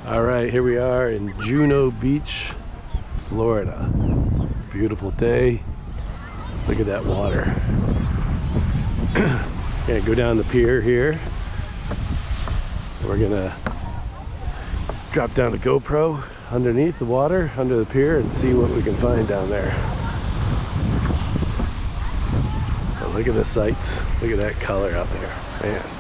All right, here we are in Juno Beach, Florida. Beautiful day. Look at that water. Gonna go down the pier here. We're gonna drop down the GoPro underneath the water, under the pier, and see what we can find down there. But look at the sights. Look at that color out there, man.